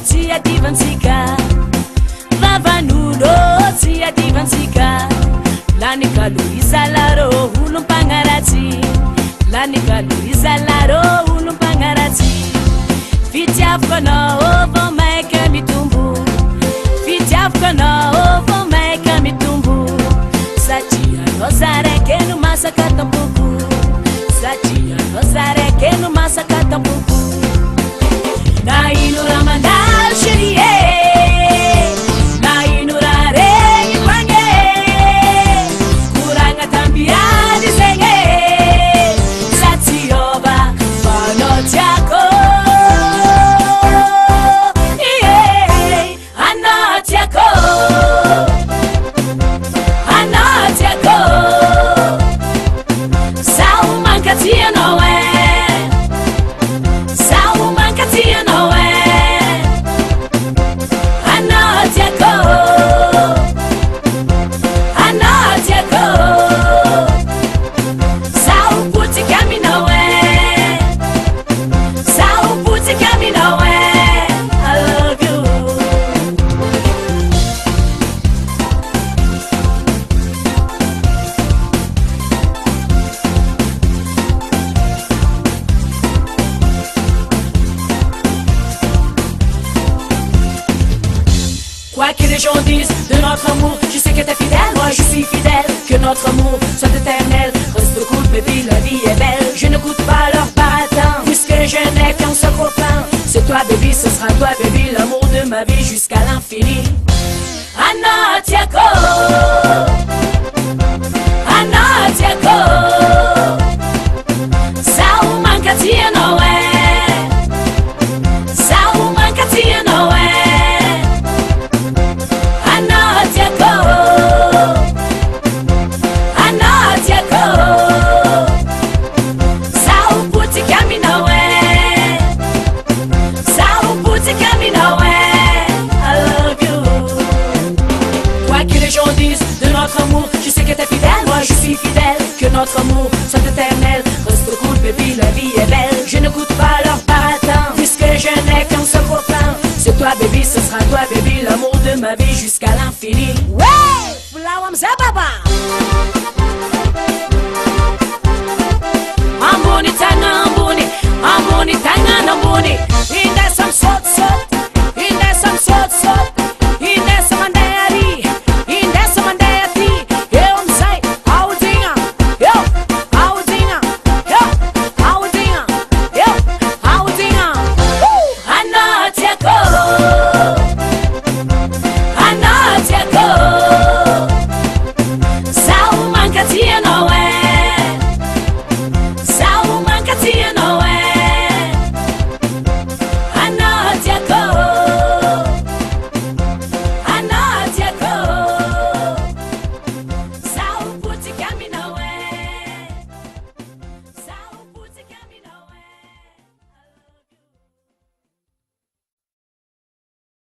tsy adivantsika vavan'olo tsy adivantsika lany kaloizalaro olom-pagnaratsy lany kaloizalaro olom-pagnaratsy fitiavakanao vao maika mitombo fitiavakanao vao maika mitombo satria anao zaraiky no masaka tampoko satria anao zaraiky no masaka tampoko na ino raha mandalo chérie na ino raha regny koagne koragna tambiany zegny satsiova fanao tiako anao tiako anao tiako sao mankaty anao sao mankaty anao anao tiako anao tiako sao putika aminao sao putika aminao I love you Quoi que les gens disent de notre amour, je sais que t'es fidèle, moi je suis fidèle. Que notre amour soit éternel, reste cool baby, la vie est belle. Je n'écoute pas leur baratin, puisque je n'ai qu'un seul copain. C'est toi baby, ce sera toi baby, l'amour de ma vie jusqu'à l'infini. Anna tiako, Anna tiako, sao mankati anoe, sao mankati anoe. De notre amour, je sais que t'es fidèle, moi je suis fidèle. Que notre amour soit éternel, reste cool baby, la vie est belle. Je n'écoute pas leur baratin, puisque je n'ai qu'un seul copain. C'est toi baby, ce sera toi baby, l'amour de ma vie jusqu'à l'infini. Ouais, Fulawam Zababa Amboni tanga amboni, amboni tanga amboni. Inda sam sot sot, inda sam sot sot, inda sam andari. You know